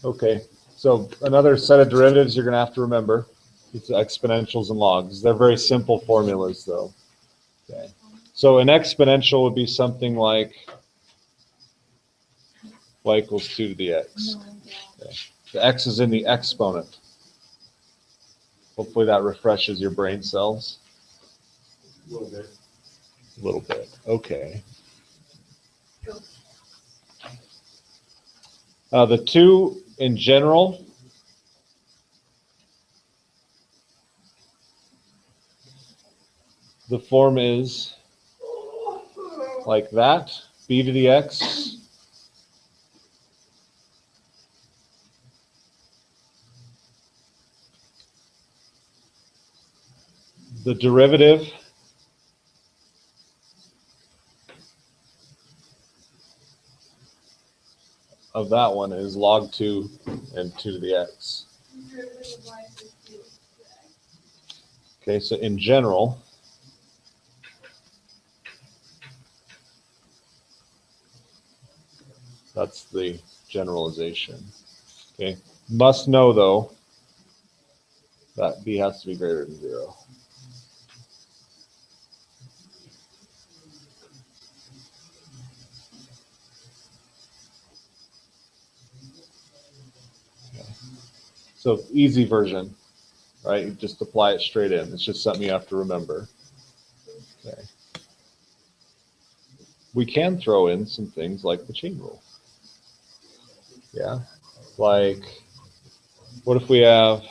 Okay, so another set of derivatives you're going to have to remember. It's exponentials and logs. They're very simple formulas, though. Okay. So an exponential would be something like y equals 2 to the x. Okay. The x is in the exponent. Hopefully that refreshes your brain cells. A little bit. A little bit. Okay. The 2 in general, the form is like that, b to the x. The derivative of that one is log 2 and 2 to the x. Okay, so in general, that's the generalization. Okay, must know though that b has to be greater than 0. Okay. So easy version, right? You just apply it straight in. It's just something you have to remember. Okay. We can throw in some things like the chain rule. Yeah, like what if we have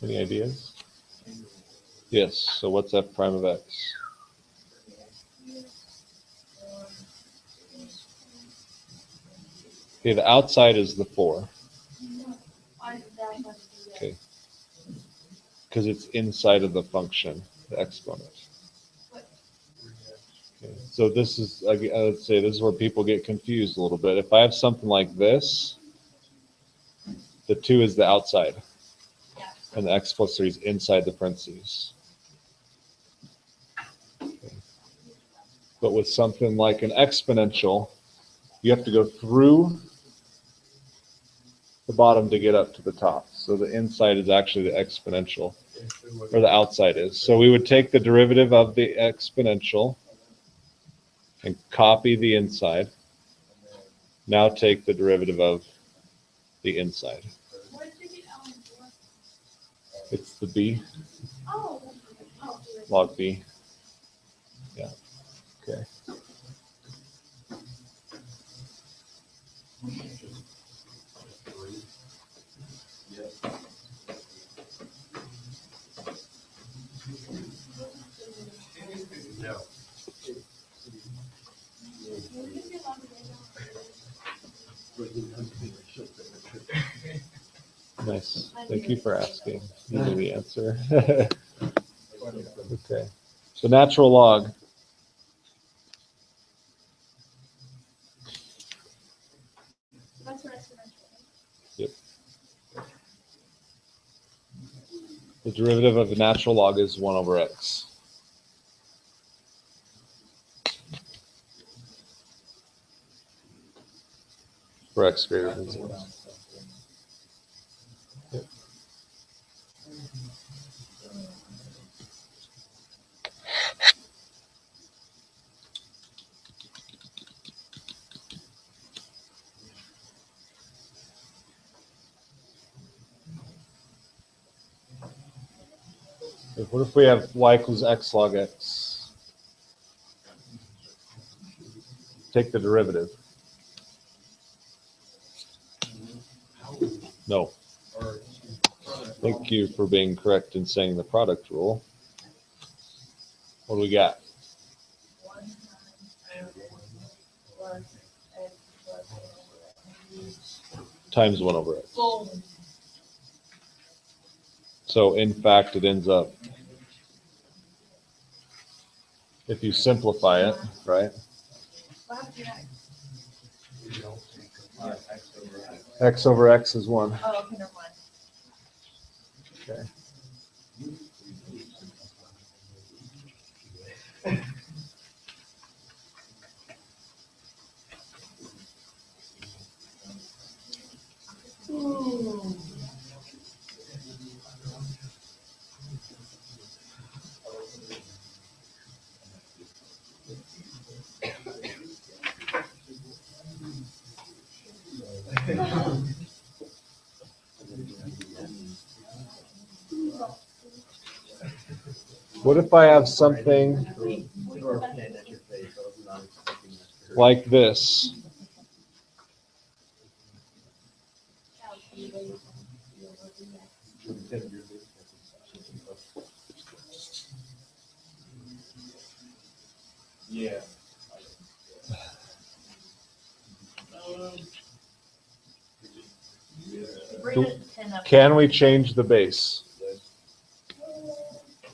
any ideas? Yes, so what's f prime of x? Okay, the outside is the 4. Okay, because it's inside of the function, the exponent. Okay. So this is, I would say, this is where people get confused a little bit. If I have something like this, the 2 is the outside, and the x plus 3 is inside the parentheses. Okay. But with something like an exponential, you have to go through the bottom to get up to the top. So the inside is actually the exponential, or the outside is. So we would take the derivative of the exponential and copy the inside. Now take the derivative of the inside. It's the b, log b. Yeah, okay. No. Nice. Thank you for asking. You knew the answer. Okay. So natural log. Yep. The derivative of the natural log is 1 over x. For x greater than 0. Yep. What if we have y equals x log x? Take the derivative. No. Thank you for being correct in saying the product rule. What do we got? Times 1 over x. So in fact, it ends up, if you simplify it, right? X over X is 1. Oh, okay, never mind. Okay. What if I have something like this? Yeah. Bring it to 10 up. Can we change the base?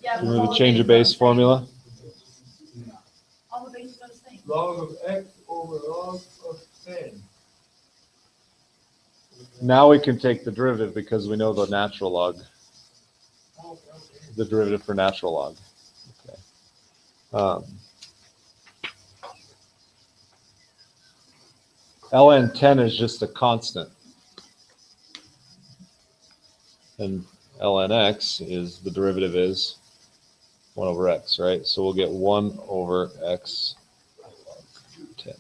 Yeah, Remember all the the change of bases base formula? All the bases are the same. Log of X over log of 10. Now we can take the derivative because we know the natural log, the derivative for natural log. Okay. ln 10 is just a constant. And ln x is, the derivative is 1 over x, right? So we'll get 1 over x 10.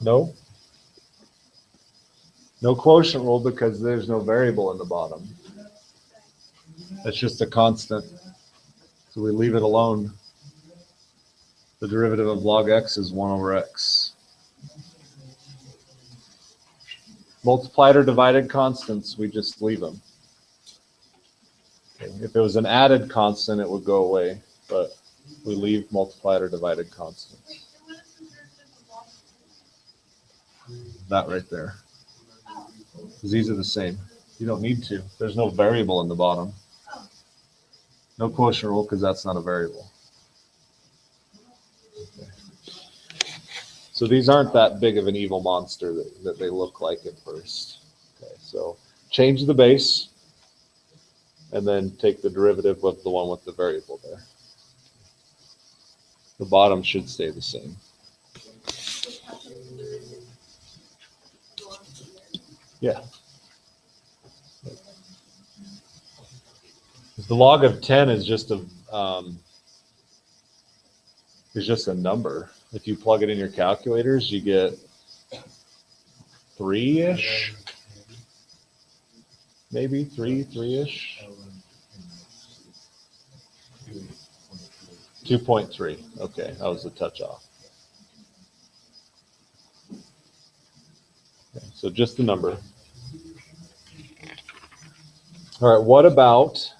No? No quotient rule because there's no variable in the bottom. That's just a constant. So we leave it alone. The derivative of log x is 1 over x. Multiplied or divided constants, we just leave them. Okay. If it was an added constant, it would go away, but we leave multiplied or divided constants. That right there. Because these are the same. You don't need to. There's no variable in the bottom. No quotient rule because that's not a variable. Okay. So these aren't that big of an evil monster that they look like at first. Okay, so change the base and then take the derivative of the one with the variable there. The bottom should stay the same. Yeah. The log of 10 is just a number. If you plug it in your calculators, you get 3-ish, maybe 3-ish. 2.3. Okay, that was a touch off. Okay, so just the number. All right, what about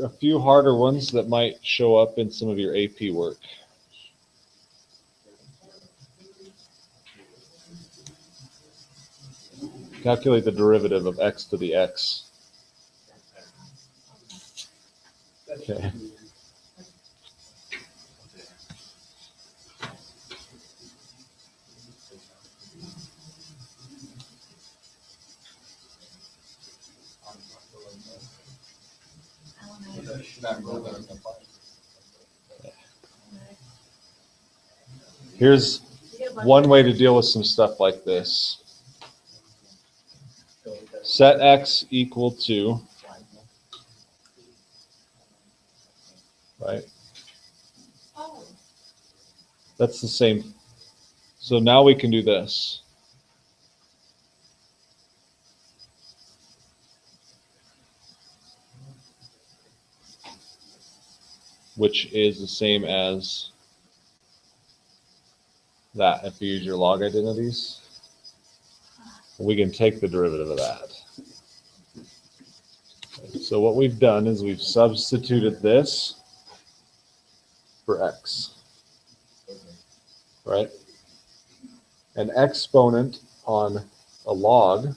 a few harder ones that might show up in some of your AP work? Calculate the derivative of x to the x. Okay. Here's one way to deal with some stuff like this. Set x equal to, right? That's the same. So now we can do this. Which is the same as that if you use your log identities. We can take the derivative of that. So what we've done is we've substituted this for x. right? An exponent on a log,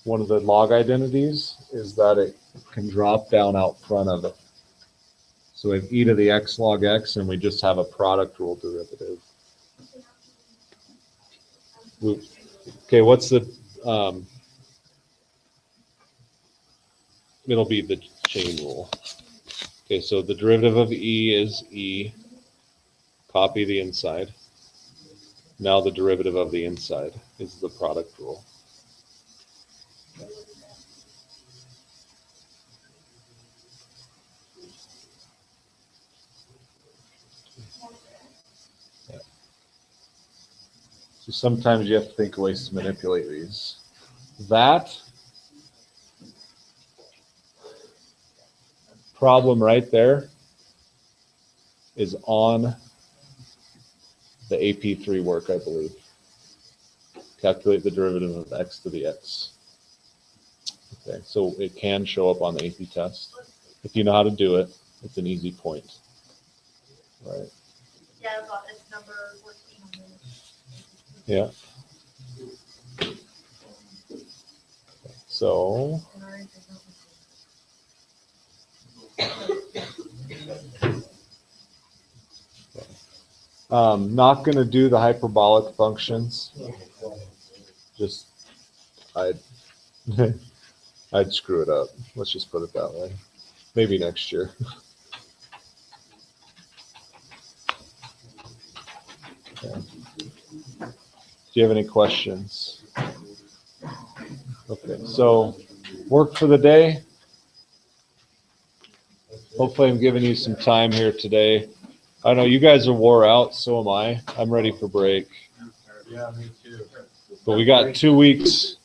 one of the log identities is that it can drop down out front of it. So we have e to the x log x, and we just have a product rule derivative. Okay, what's the, it'll be the chain rule. Okay, so the derivative of e is e, copy the inside. Now the derivative of the inside is the product rule. Yeah. So sometimes you have to think of ways to manipulate these. That problem right there is on the AP3 work, I believe. Calculate the derivative of x to the x. Okay, so it can show up on the AP test. If you know how to do it, it's an easy point. Right. Yeah, it's number 14. Yeah. So not going to do the hyperbolic functions. Just I'd I'd screw it up. Let's just put it that way. Maybe next year. Okay. Do you have any questions? Okay, so work for the day. Hopefully I'm giving you some time here today. I know you guys are wore out, so am I. I'm ready for break. Yeah, me too. But we got 2 weeks.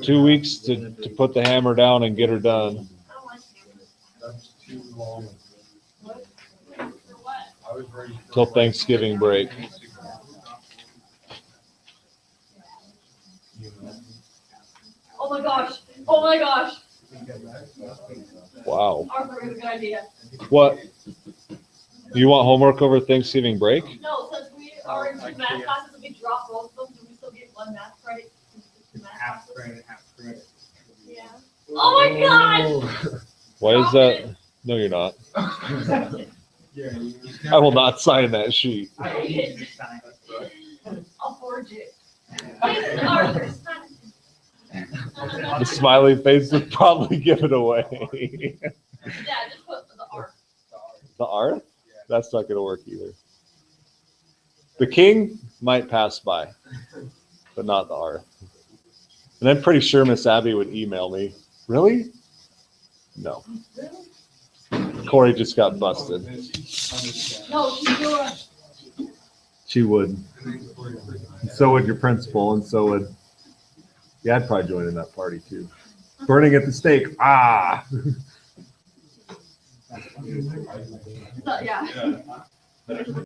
2 weeks to put the hammer down and get her done. I don't like you. That's too long. What? For what? I was ready for Till Thanksgiving break. Oh my gosh. Oh my gosh. Wow. Arthur has a good idea. What? You want homework over Thanksgiving break? No, since we are in two math classes and we drop both of them, do we still get one math credit? half credit, half credit. Yeah. Oh my gosh! Why is that? No, you're not. Yeah, I will not sign that sheet. I'll forge it. Arthur, sign it. The smiley face would probably give it away. Yeah, just put the R. The R? That's not going to work either. The king might pass by, but not the R. And I'm pretty sure Miss Abby would email me. Really? No. Corey just got busted. No, she's doing. She would. So would your principal, and so would. Yeah, I'd probably join in that party too. Burning at the stake. Ah. Yeah.